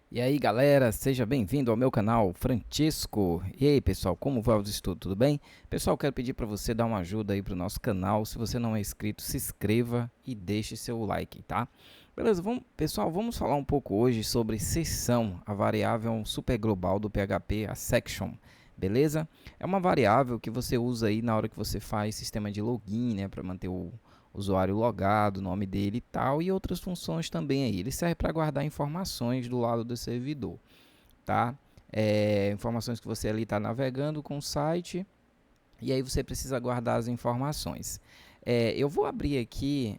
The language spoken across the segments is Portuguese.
E aí galera, seja bem-vindo ao meu canal Francisco. E aí pessoal, como vai os estudos? Tudo bem? Pessoal, quero pedir para você dar uma ajuda aí para o nosso canal. Se você não é inscrito, se inscreva e deixe seu like, tá? Beleza, pessoal, vamos falar um pouco hoje sobre seção, a variável super global do PHP, a section. Beleza? É uma variável que você usa aí na hora que você faz sistema de login, né, para manter o usuário logado, o nome dele e tal, e outras funções também aí. Ele serve para guardar informações do lado do servidor, tá? Informações que você ali está navegando com o site e aí você precisa guardar as informações. Eu vou abrir aqui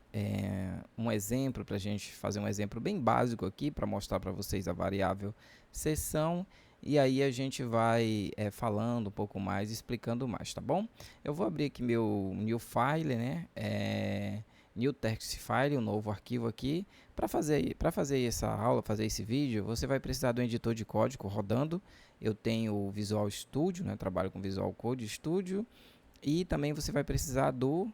um exemplo para a gente fazer um exemplo bem básico aqui para mostrar para vocês a variável seção e aí a gente vai falando um pouco mais, explicando mais, tá bom? Eu vou abrir aqui meu new file, né? New text file, um novo arquivo aqui. Para fazer essa aula, fazer esse vídeo, você vai precisar do editor de código rodando. Eu tenho o Visual Studio, né? Trabalho com Visual Code Studio. E também você vai precisar do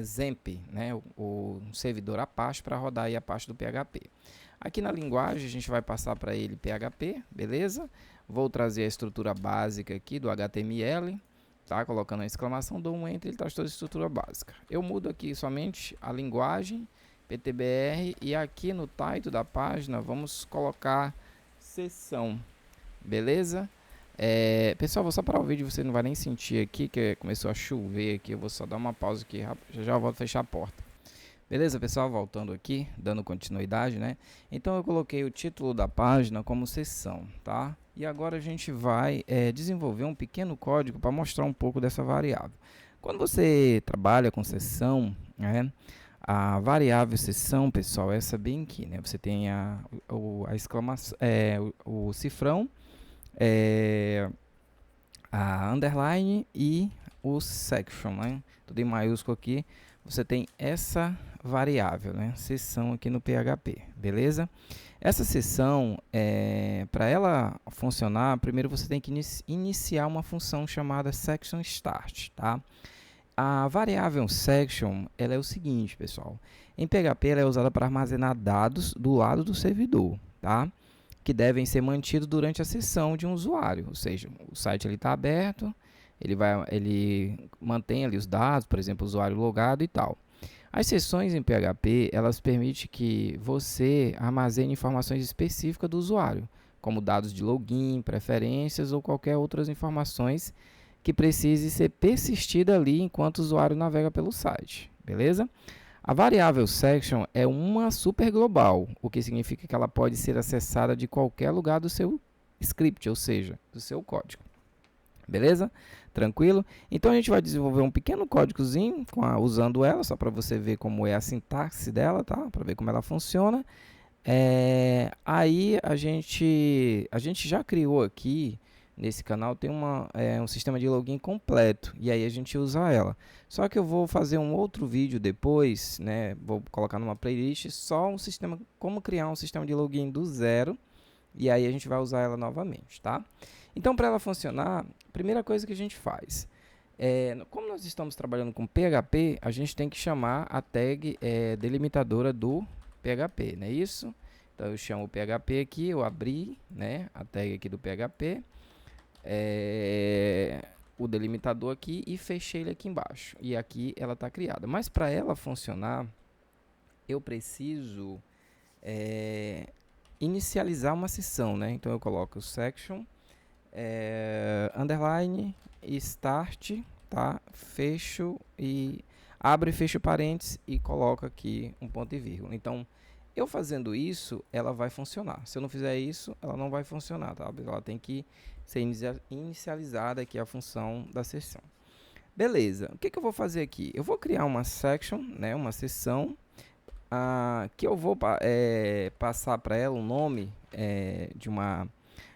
Zemp, né? O servidor Apache para rodar aí a parte do PHP. Aqui na linguagem a gente vai passar para ele PHP, beleza? Vou trazer a estrutura básica aqui do HTML, tá? Colocando a exclamação, dou um enter, ele traz toda a estrutura básica. Eu mudo aqui somente a linguagem, PTBR, e aqui no title da página vamos colocar seção, beleza? Pessoal, vou só parar o vídeo, você não vai nem sentir aqui que começou a chover aqui, eu vou só dar uma pausa aqui, já já volto a fechar a porta. Beleza, pessoal, voltando aqui, dando continuidade, né? Então eu coloquei o título da página como seção, tá? E agora a gente vai desenvolver um pequeno código para mostrar um pouco dessa variável. Quando você trabalha com seção, né? A variável seção, pessoal, é essa bem aqui, né? Você tem a exclamação, o cifrão, é, a underline e o section, né? Tudo em maiúsculo aqui. Você tem essa variável, né? Seção aqui no PHP, beleza? Essa seção, para ela funcionar, primeiro você tem que iniciar uma função chamada section start, tá? A variável section, ela é o seguinte, pessoal. Em PHP, ela é usada para armazenar dados do lado do servidor, tá? Que devem ser mantidos durante a sessão de um usuário, ou seja, o site está aberto, ele mantém ali os dados, por exemplo, o usuário logado e tal. As sessões em PHP, elas permitem que você armazene informações específicas do usuário, como dados de login, preferências ou qualquer outras informações que precise ser persistida ali enquanto o usuário navega pelo site, beleza? A variável section é uma super global, o que significa que ela pode ser acessada de qualquer lugar do seu script, ou seja, do seu código. Beleza? Tranquilo? Então a gente vai desenvolver um pequeno códigozinho usando ela, só para você ver como é a sintaxe dela, tá? Para ver como ela funciona. Aí a gente já criou aqui nesse canal, tem um sistema de login completo e aí a gente usa ela. Só que eu vou fazer um outro vídeo depois, né? Vou colocar numa playlist só um sistema, como criar um sistema de login do zero e aí a gente vai usar ela novamente, tá? Então, para ela funcionar, primeira coisa que a gente faz como nós estamos trabalhando com PHP, a gente tem que chamar a tag delimitadora do PHP, não é isso? Então eu chamo o PHP aqui, eu abri, né, a tag aqui do PHP, o delimitador aqui e fechei ele aqui embaixo. E aqui ela está criada. Mas para ela funcionar, eu preciso inicializar uma sessão, né? Então eu coloco o section, underline, start, tá? Fecho e abre e fecho parênteses e coloco aqui um ponto e vírgula. Então, eu fazendo isso, ela vai funcionar. Se eu não fizer isso, ela não vai funcionar, tá? Ela tem que ser inicializada aqui a função da sessão. Beleza, o que eu vou fazer aqui? Eu vou criar uma section, né, uma sessão, que eu vou passar para ela um nome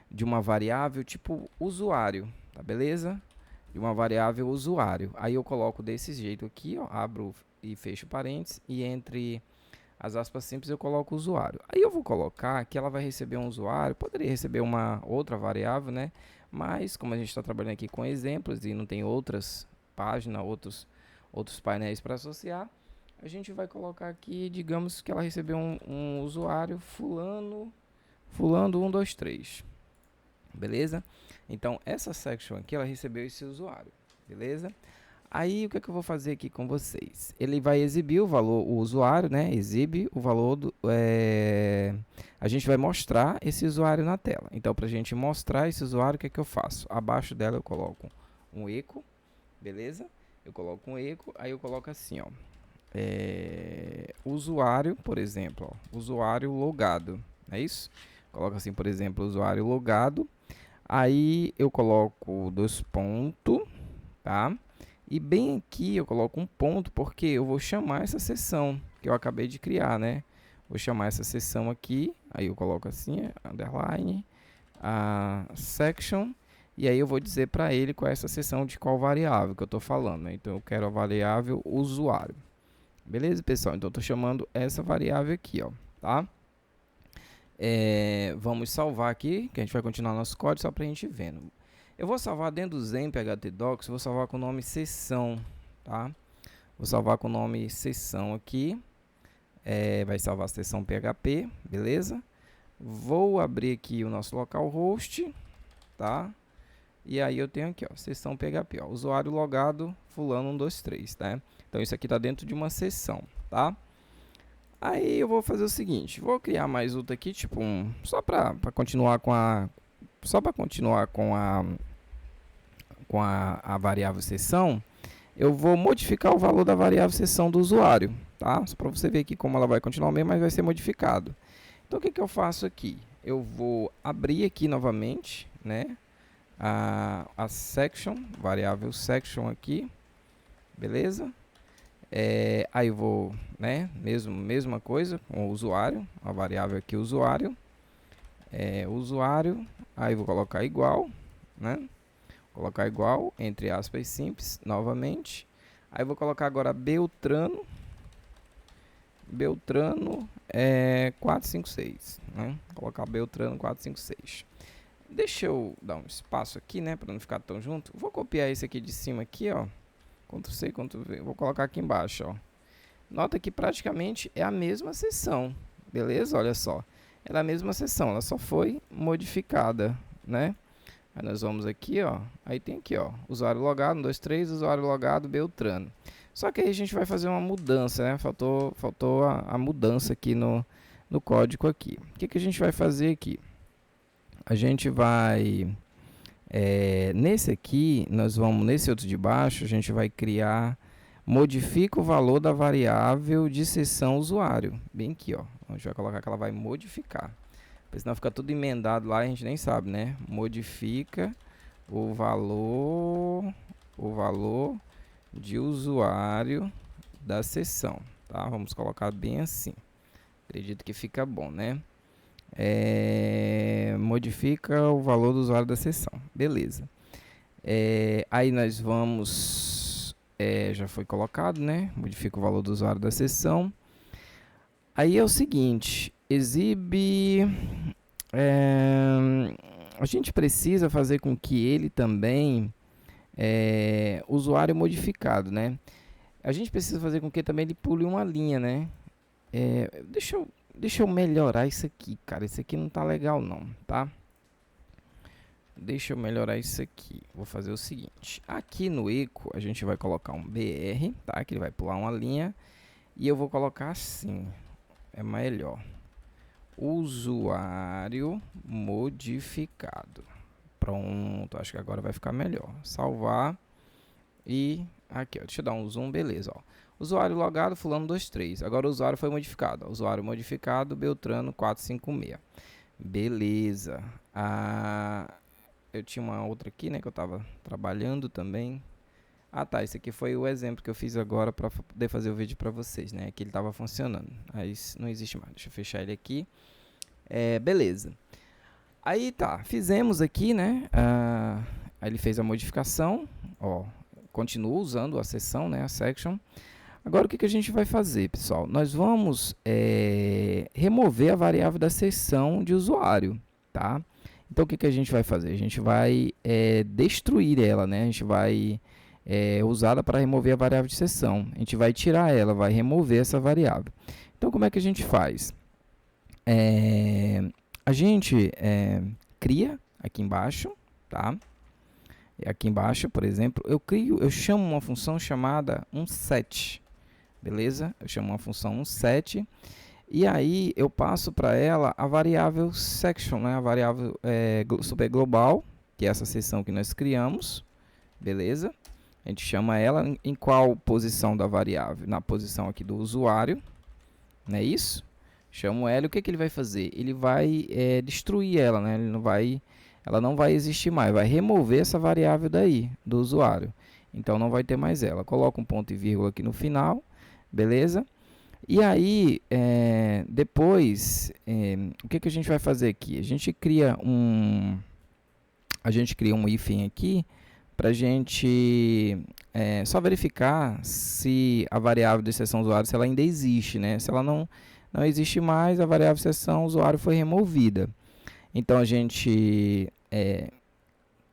de uma variável tipo usuário, tá beleza? De uma variável usuário. Aí eu coloco desse jeito aqui, ó, abro e fecho parênteses e entre as aspas simples eu coloco usuário. Aí eu vou colocar que ela vai receber um usuário, poderia receber uma outra variável, né? Mas como a gente está trabalhando aqui com exemplos e não tem outras páginas, outros painéis para associar, a gente vai colocar aqui, digamos que ela recebeu um usuário fulano fulano 123, beleza? Então essa section aqui ela recebeu esse usuário, beleza? Aí o que é que eu vou fazer aqui com vocês? Ele vai exibir o valor, o usuário, né? Exibe o valor do, a gente vai mostrar esse usuário na tela. Então, para a gente mostrar esse usuário, o que é que eu faço? Abaixo dela eu coloco um eco, beleza? Eu coloco um eco, aí eu coloco assim, ó. Usuário, por exemplo, ó, usuário logado, é isso? Coloco assim, por exemplo, usuário logado. Aí eu coloco 2 pontos, tá? E bem aqui eu coloco um ponto porque eu vou chamar essa seção que eu acabei de criar, né? Vou chamar essa seção aqui, aí eu coloco assim, underline, a section, e aí eu vou dizer para ele qual é essa seção de qual variável que eu estou falando, né? Então eu quero a variável usuário. Beleza, pessoal? Então eu estou chamando essa variável aqui, ó, tá? Vamos salvar aqui, que a gente vai continuar nosso código só para a gente vendo. Eu vou salvar dentro do Zen PHP-Docs, vou salvar com o nome sessão, tá? Vou salvar com o nome sessão aqui, vai salvar a sessão PHP, beleza? Vou abrir aqui o nosso localhost, tá? E aí eu tenho aqui, ó, sessão PHP, ó, usuário logado fulano 123, tá? Então isso aqui tá dentro de uma sessão, tá? Aí eu vou fazer o seguinte, vou criar mais outra aqui, tipo só para continuar com a a variável sessão, eu vou modificar o valor da variável sessão do usuário, tá? Só para você ver aqui como ela vai continuar mesmo, mas vai ser modificado. Então o que que eu faço aqui? Eu vou abrir aqui novamente, né? A section, variável section aqui, beleza? Aí eu vou, né? Mesma coisa com o usuário, a variável aqui usuário, usuário, aí vou colocar igual, né? Colocar igual, entre aspas simples, novamente. Aí vou colocar agora Beltrano 456, né? Colocar Beltrano 456. Deixa eu dar um espaço aqui, né, para não ficar tão junto. Vou copiar esse aqui de cima aqui, ó. Ctrl C, Ctrl V. Vou colocar aqui embaixo, ó. Nota que praticamente é a mesma seção, beleza? Olha só. Ela é a mesma seção, ela só foi modificada, né? Aí nós vamos aqui, ó. Aí tem aqui, ó. Usuário logado, 1, 2, 3, usuário logado, Beltrano. Só que aí a gente vai fazer uma mudança, né? Faltou a mudança aqui no código aqui. O que a gente vai fazer aqui? A gente vai... nesse aqui, nesse outro de baixo, a gente vai criar... Modifica o valor da variável de seção usuário. Bem aqui, ó. A gente vai colocar que ela vai modificar. Porque senão fica tudo emendado lá e a gente nem sabe, né? Modifica o valor de usuário da seção, tá? Vamos colocar bem assim. Acredito que fica bom, né? Modifica o valor do usuário da seção. Beleza. Aí nós vamos... já foi colocado, né? Modifica o valor do usuário da seção. Aí é o seguinte, exibe... a gente precisa fazer com que ele também... usuário modificado, né? A gente precisa fazer com que também ele pule uma linha, né? Deixa eu melhorar isso aqui, cara. Isso aqui não tá legal não, tá? Deixa eu melhorar isso aqui. Vou fazer o seguinte. Aqui no eco, a gente vai colocar um BR, tá? Que ele vai pular uma linha. E eu vou colocar assim. É melhor. Usuário modificado. Pronto. Acho que agora vai ficar melhor. Salvar. E aqui, ó. Deixa eu dar um zoom. Beleza, ó. Usuário logado, fulano 23. Agora o usuário foi modificado. Ó. Usuário modificado, Beltrano 456. Beleza. Eu tinha uma outra aqui, né, que eu estava trabalhando também. Ah, tá, esse aqui foi o exemplo que eu fiz agora para poder fazer o vídeo para vocês, né, que ele estava funcionando. Aí não existe mais, deixa eu fechar ele aqui. Beleza. Aí tá, fizemos aqui, né, aí ele fez a modificação, ó, continua usando a seção, né, a section. Agora o que a gente vai fazer, pessoal? Nós vamos remover a variável da seção de usuário, tá? Então, o que a gente vai fazer? A gente vai destruir ela, né? A gente vai usá-la para remover a variável de seção. A gente vai tirar ela, vai remover essa variável. Então, como é que a gente faz? a gente cria aqui embaixo, tá? Aqui embaixo, por exemplo, eu chamo uma função chamada onSet, beleza? Eu chamo uma função onSet e aí eu passo para ela a variável section, né? A variável super global, que é essa seção que nós criamos, beleza? A gente chama ela em qual posição da variável? Na posição aqui do usuário, não é isso? Chamo ela e o que ele vai fazer? Ele vai destruir ela, né? Ela não vai existir mais, vai remover essa variável daí, do usuário. Então não vai ter mais ela. Coloca um ponto e vírgula aqui no final, beleza? E aí, depois, o que a gente vai fazer aqui? A gente cria um hífen aqui, para a gente só verificar se a variável de seção usuário se ela ainda existe, né? Se ela não existe mais, a variável seção usuário foi removida. Então a gente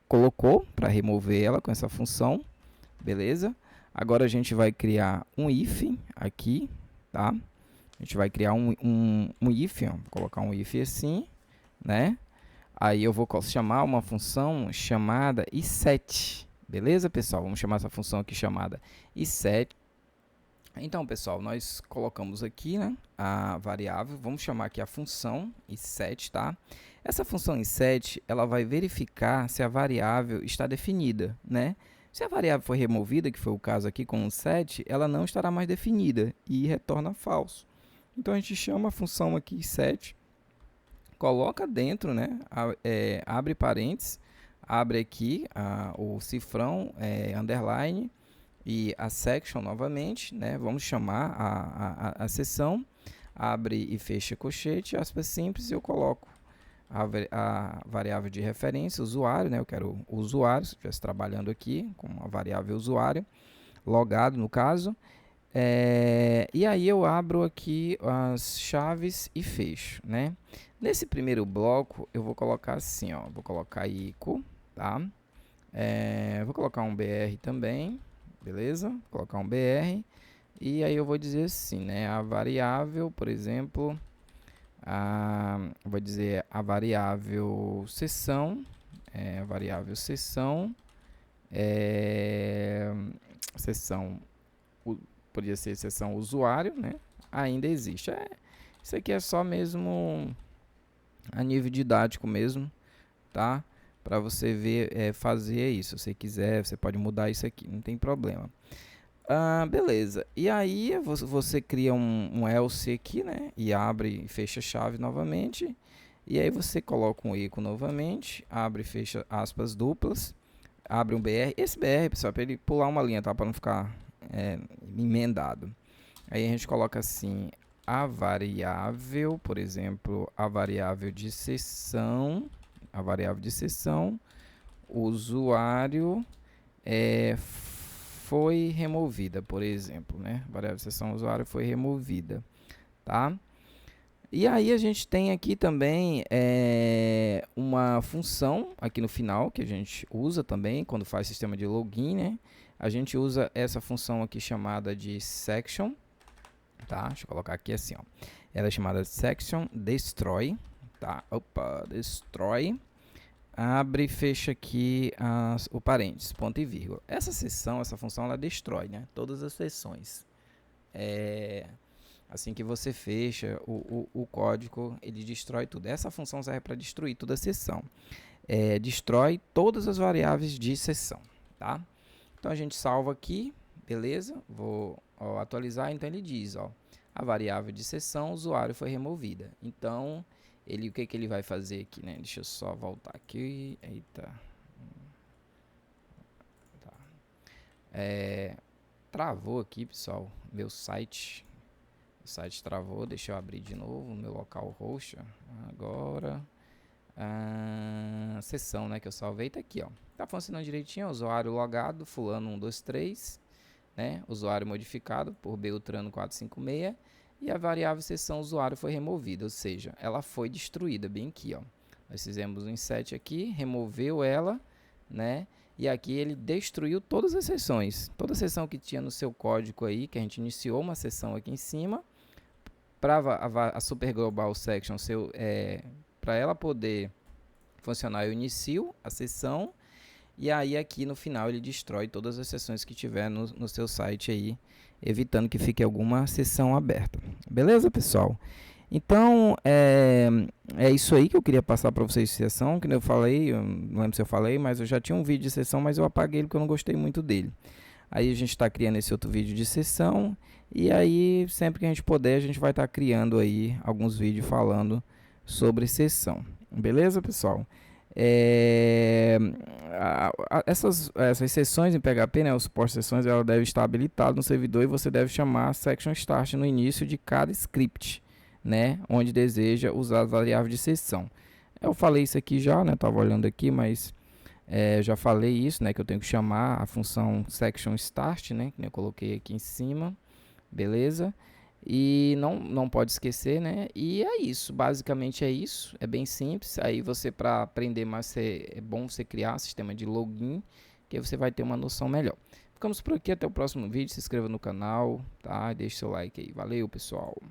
colocou para remover ela com essa função, beleza? Agora a gente vai criar um if aqui, tá? A gente vai criar um if, ó, vou colocar um if assim, né? Aí eu vou chamar uma função chamada iSet, beleza, pessoal? Vamos chamar essa função aqui chamada iSet. Então, pessoal, nós colocamos aqui, né, a variável, vamos chamar aqui a função iSet, tá? Essa função iSet, ela vai verificar se a variável está definida, né? Se a variável for removida, que foi o caso aqui com o set, ela não estará mais definida e retorna falso. Então, a gente chama a função aqui iSet, coloca dentro, né, abre parênteses, abre aqui o cifrão, underline, e a section novamente, né, vamos chamar a seção, abre e fecha colchete, aspas simples, e eu coloco a variável de referência, usuário, né, eu quero o usuário, se eu estivesse trabalhando aqui com a variável usuário, logado no caso, e aí eu abro aqui as chaves e fecho, né? Nesse primeiro bloco eu vou colocar assim, ó, vou colocar ICO, tá? Vou colocar um BR também, beleza? Vou colocar um BR e aí eu vou dizer assim, né? A variável, por exemplo, vou dizer a variável seção, seção podia ser seção usuário, né? Ainda existe. Isso aqui é só mesmo a nível didático mesmo, tá? Para você ver, fazer isso. Se você quiser, você pode mudar isso aqui, não tem problema. Beleza. E aí você cria um else aqui, né? E abre e fecha a chave novamente. E aí você coloca um eco novamente, abre e fecha aspas duplas, abre um BR. Esse BR, pessoal, para ele pular uma linha, tá? Para não ficar emendado. Aí a gente coloca assim, a variável, por exemplo, a variável de seção, usuário foi removida, por exemplo, né? A variável de seção usuário foi removida, tá? E aí a gente tem aqui também uma função aqui no final que a gente usa também quando faz sistema de login, né? A gente usa essa função aqui chamada de section, tá? Deixa eu colocar aqui assim, ó. Ela é chamada section destroy, tá? Opa, destroy. Abre e fecha aqui o parênteses, ponto e vírgula. Essa função, ela destrói, né? Todas as seções. Assim que você fecha o código, ele destrói tudo. Essa função serve para destruir toda a seção. Destrói todas as variáveis de seção, tá? Então a gente salva aqui, beleza? Vou atualizar, então ele diz, ó, a variável de seção usuário foi removida. Então, o que ele vai fazer aqui, né? Deixa eu só voltar aqui. Eita. Tá. Travou aqui, pessoal, meu site. O site travou, deixa eu abrir de novo, meu localhost. Agora, seção, né, que eu salvei, tá aqui, ó. Tá funcionando direitinho, usuário logado, fulano 123, né? Usuário modificado por Beltrano 456 e a variável seção usuário foi removida, ou seja, ela foi destruída bem aqui, ó. Nós fizemos um inset aqui, removeu ela, né? E aqui ele destruiu todas as seções. Toda seção que tinha no seu código aí, que a gente iniciou uma seção aqui em cima, para a Super Global Section Para ela poder funcionar, eu inicio a sessão e aí aqui no final ele destrói todas as sessões que tiver no seu site aí, evitando que fique alguma sessão aberta. Beleza, pessoal? Então, é isso aí que eu queria passar para vocês de sessão, que eu falei, eu não lembro se eu falei, mas eu já tinha um vídeo de sessão, mas eu apaguei ele porque eu não gostei muito dele. Aí a gente está criando esse outro vídeo de sessão, e aí sempre que a gente puder, a gente vai estar criando aí alguns vídeos falando sobre sessão. Beleza, pessoal? Essas sessões em PHP, né, os suporte sessões, ela deve estar habilitado no servidor e você deve chamar section start no início de cada script, né, onde deseja usar as variáveis de sessão. Eu falei isso aqui já, né, estava olhando aqui, mas já falei isso, né, que eu tenho que chamar a função section start, né, que eu coloquei aqui em cima, beleza? E não pode esquecer, né? E é isso, basicamente é isso, é bem simples. Aí você, para aprender mais, é bom você criar um sistema de login, que aí você vai ter uma noção melhor. Ficamos por aqui, até o próximo vídeo, se inscreva no canal, tá? Deixe seu like aí, valeu pessoal!